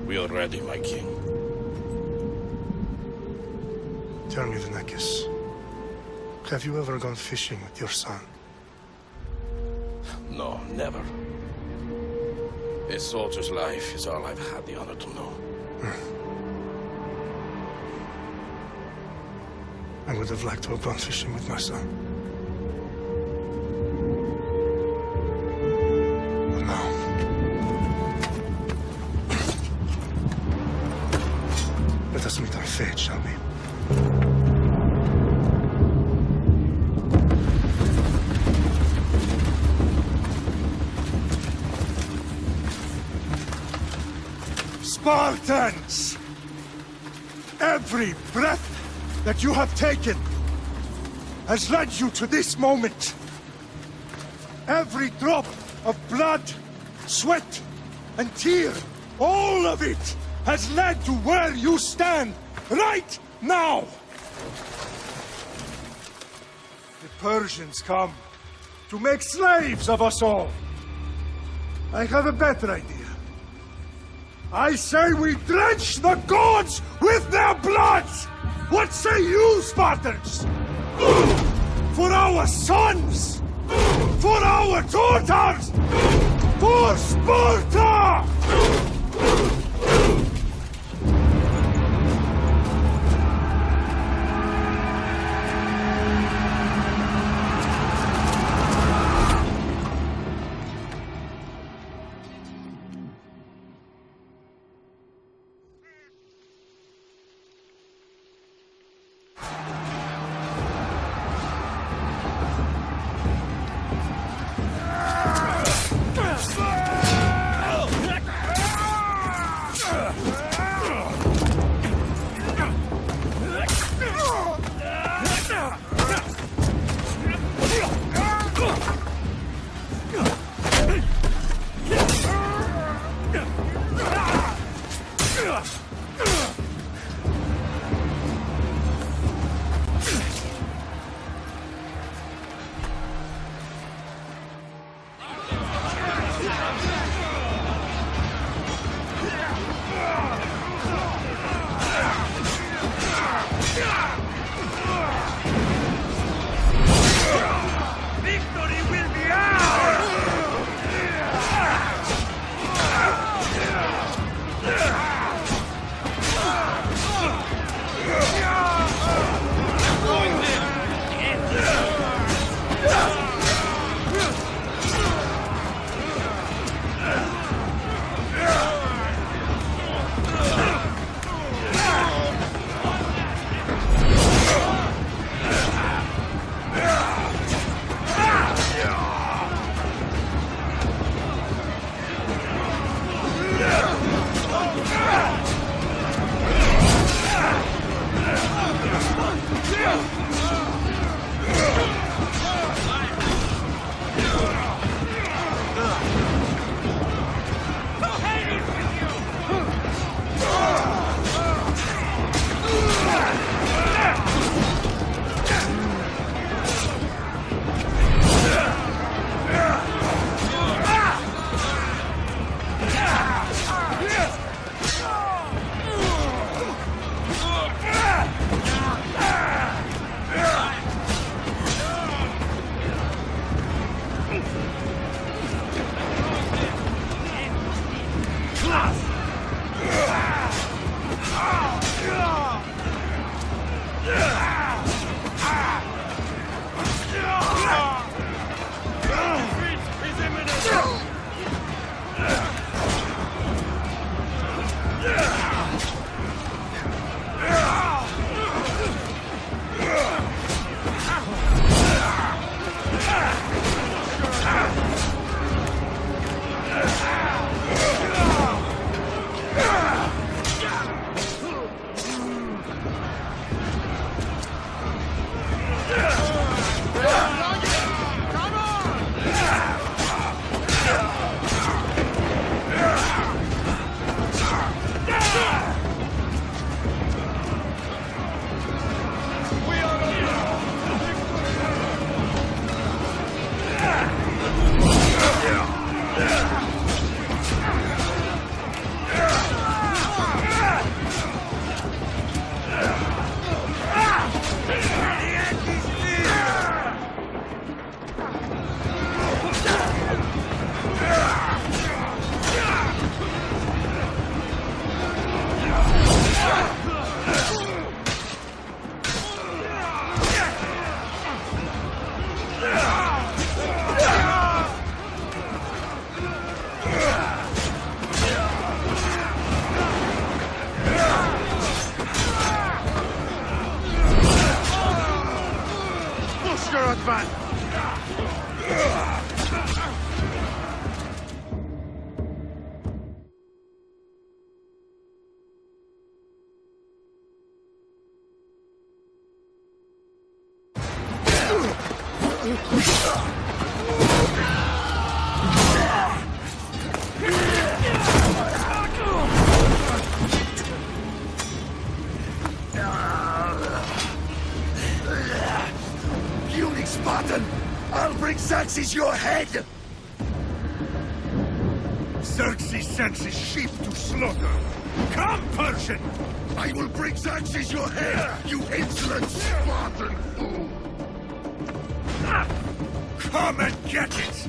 We are ready, my king. Tell me, the Nekis. Have you ever gone fishing with your son? No, never. A soldier's life is all I've had the honor to know. I would have liked to have gone fishing with my son. But no. Let us meet our fate, shall we? Spartans! Every breath that you have taken has led you to this moment. Every drop of blood, sweat, and tear, all of it has led to where you stand right now. The Persians come to make slaves of us all. I have a better idea. I say we drench the gods with their blood! What say you, Spartans? For our sons! For our daughters! For Sparta! Puny Spartan! I'll bring Xerxes your head! Xerxes sends his sheep to slaughter. Come, Persian! I will bring Xerxes your head, you insolent Spartan fool! Come and get it!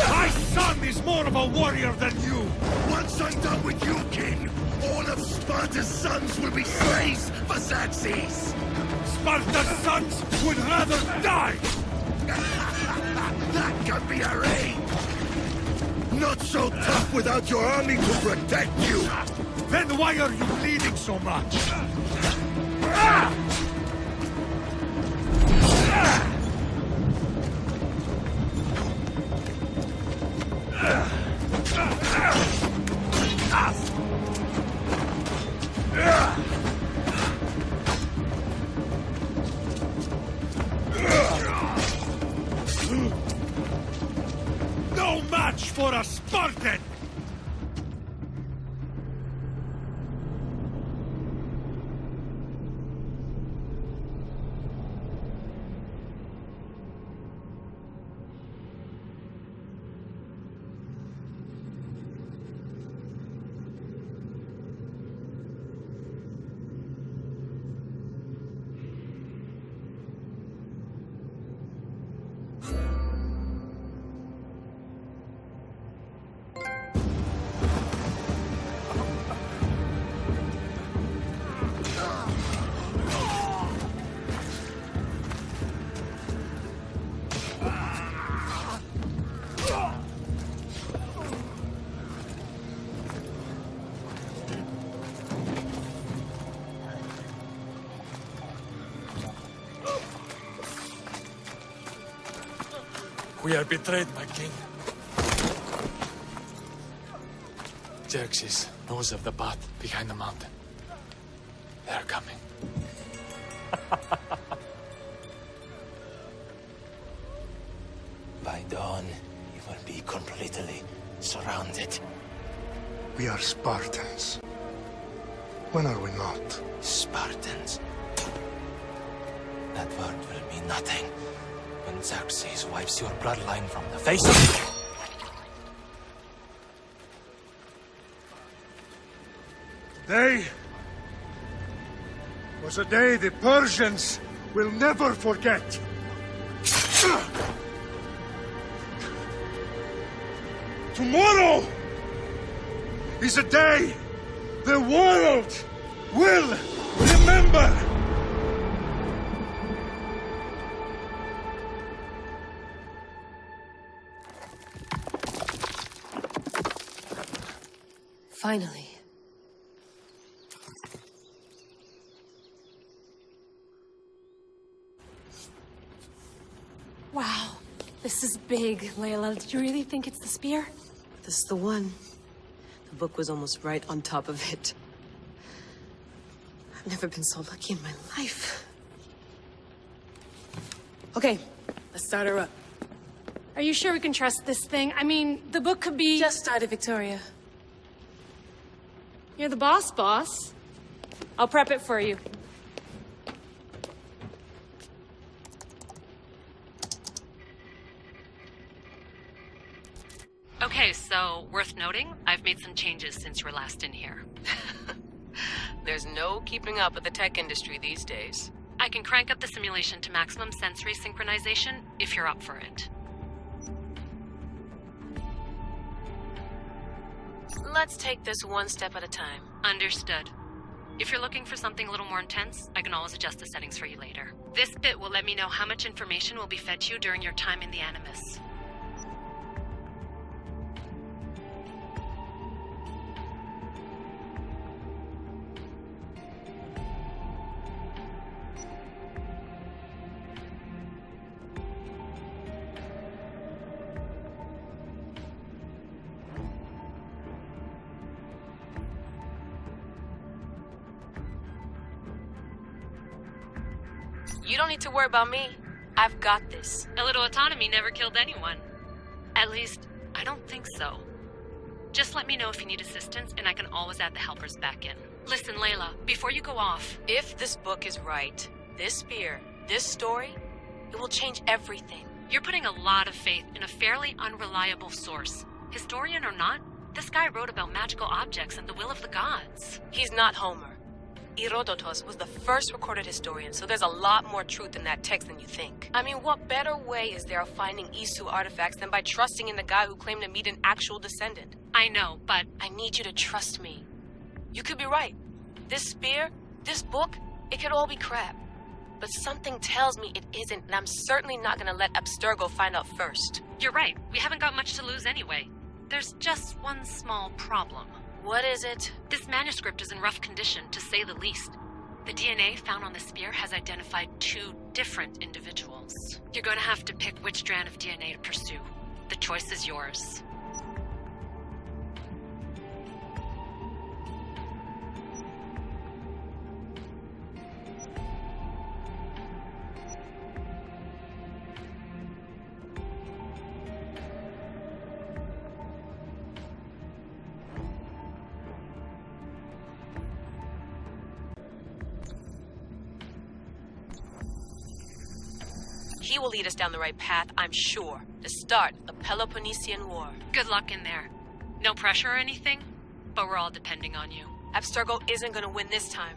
My son is more of a warrior than you! Once I'm done with you, King, all of Sparta's sons will be slaves for Xerxes! Sparta's sons would rather die! That can be arranged! Not so tough without your army to protect you! Then why are you bleeding so much? No match for a Spartan! We are betrayed, my king. Xerxes knows of the path behind the mountain. They are coming. By dawn, you will be completely surrounded. We are Spartans. When are we not? Spartans. That word will mean nothing when Xerxes wipes your bloodline from the face of... Day was a day the Persians will never forget. Tomorrow is a day the world will remember. Finally. Wow, this is big, Layla. Did you really think it's the spear? This is the one. The book was almost right on top of it. I've never been so lucky in my life. Okay, let's start her up. Are you sure we can trust this thing? I mean, the book could be... Just started, Victoria. You're the boss. I'll prep it for you. Okay, so worth noting, I've made some changes since you were last in here. There's no keeping up with the tech industry these days. I can crank up the simulation to maximum sensory synchronization if you're up for it. Let's take this one step at a time. Understood. If you're looking for something a little more intense, I can always adjust the settings for you later. This bit will let me know how much information will be fed to you during your time in the Animus. You don't need to worry about me. I've got this. A little autonomy never killed anyone. At least, I don't think so. Just let me know if you need assistance, and I can always add the helpers back in. Listen, Layla, before you go off... If this book is right, this spear, this story, it will change everything. You're putting a lot of faith in a fairly unreliable source. Historian or not, this guy wrote about magical objects and the will of the gods. He's not Homer. Herodotus was the first recorded historian, so there's a lot more truth in that text than you think. I mean, what better way is there of finding Isu artifacts than by trusting in the guy who claimed to meet an actual descendant? I know, but... I need you to trust me. You could be right. This spear, this book, it could all be crap. But something tells me it isn't, and I'm certainly not gonna let Abstergo find out first. You're right. We haven't got much to lose anyway. There's just one small problem. What is it? This manuscript is in rough condition, to say the least. The DNA found on the spear has identified 2 different individuals. You're going to have to pick which strand of DNA to pursue. The choice is yours. He will lead us down the right path, I'm sure, to start the Peloponnesian War. Good luck in there. No pressure or anything, but we're all depending on you. Abstergo isn't gonna win this time.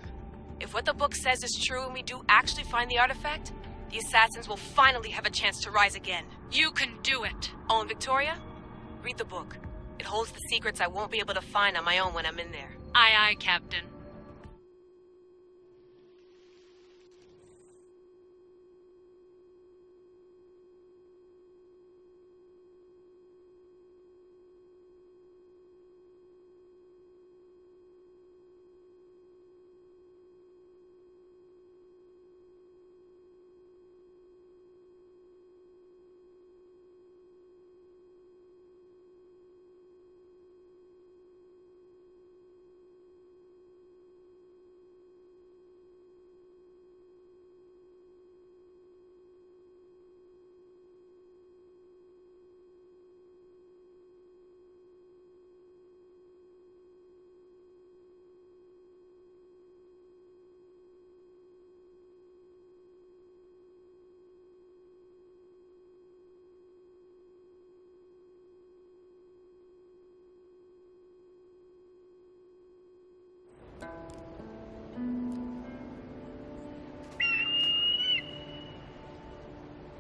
If what the book says is true and we do actually find the artifact, the assassins will finally have a chance to rise again. You can do it! Oh, and Victoria? Read the book. It holds the secrets I won't be able to find on my own when I'm in there. Aye, aye, Captain.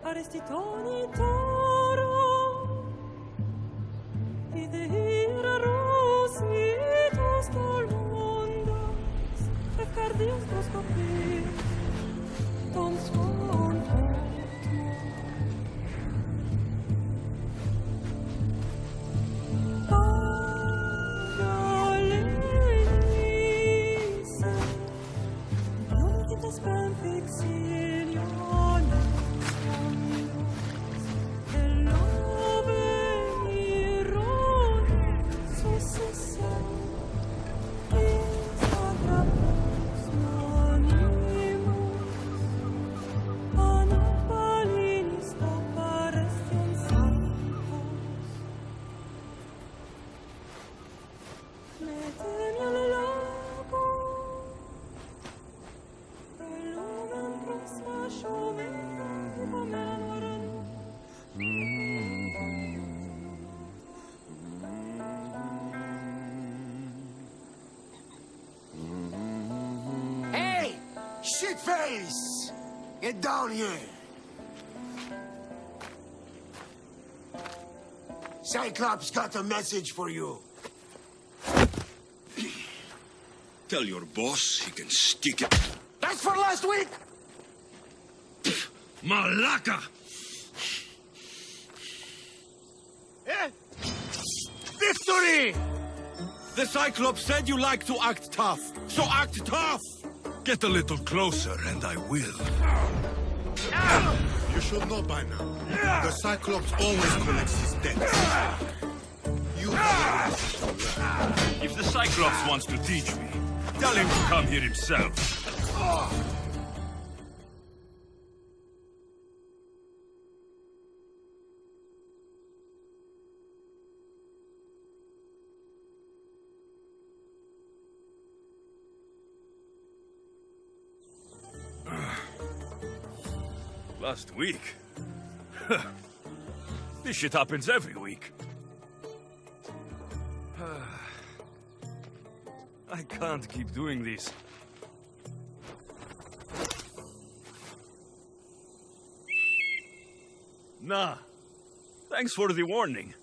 Arestitoni toro, videhira rositos tolmondas, efcardias proscopir, ton svon Hey! Shitface! Get down here. Cyclops got a message for you. Tell your boss he can stick it. That's for last week! Malaka! Eh? Victory! The Cyclops said you like to act tough, so act tough! Get a little closer and I will. You should know by now. The Cyclops always collects his debts. You have a lesson to learn. If the Cyclops wants to teach me, tell him to come here himself. Last week? This shit happens every week. I can't keep doing this. Nah. Thanks for the warning.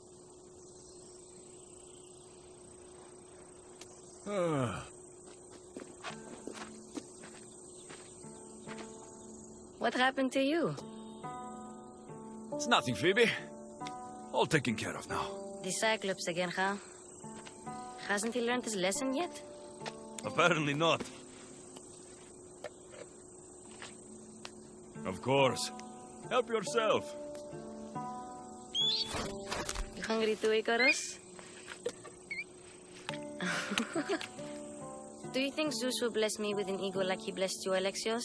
What happened to you? It's nothing, Phoebe. All taken care of now. The Cyclops again, huh? Hasn't he learned his lesson yet? Apparently not. Of course. Help yourself. You hungry too, Icarus? Do you think Zeus will bless me with an ego like he blessed you, Alexios?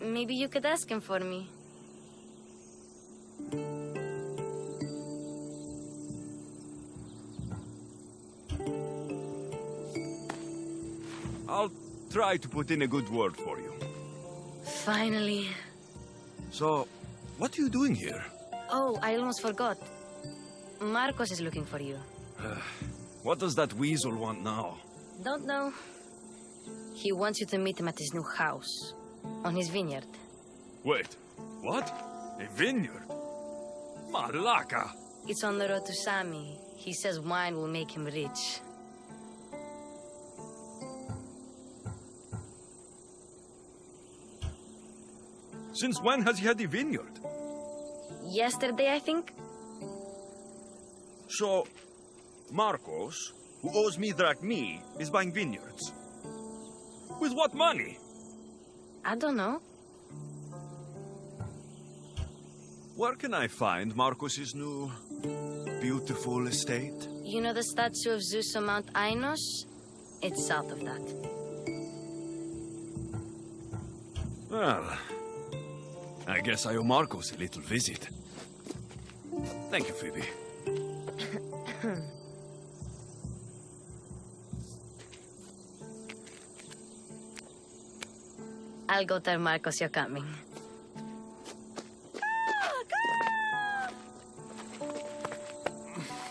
Maybe you could ask him for me. I'll try to put in a good word for you. Finally. So, what are you doing here? Oh, I almost forgot. Marcos is looking for you. What does that weasel want now? Don't know. He wants you to meet him at his new house. On his vineyard. Wait, what? A vineyard? Malaka! It's on the road to Sami. He says wine will make him rich. Since when has he had a vineyard? Yesterday, I think? So, Marcos, who owes me drachmi, is buying vineyards. With what money? I don't know. Where can I find Marcos's new, beautiful estate? You know the statue of Zeus on Mount Ainos? It's south of that. Well, I guess I owe Marcos a little visit. Thank you, Phoebe. I'll go tell Marcos you're coming.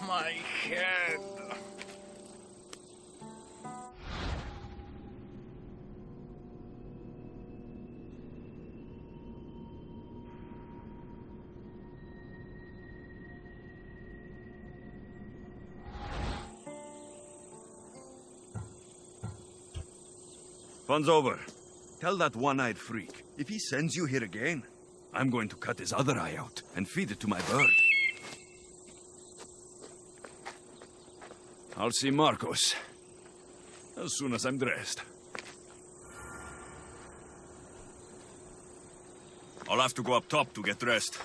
My head. Fun's over. Tell that one-eyed freak, if he sends you here again, I'm going to cut his other eye out and feed it to my bird. I'll see Marcos as soon as I'm dressed. I'll have to go up top to get dressed.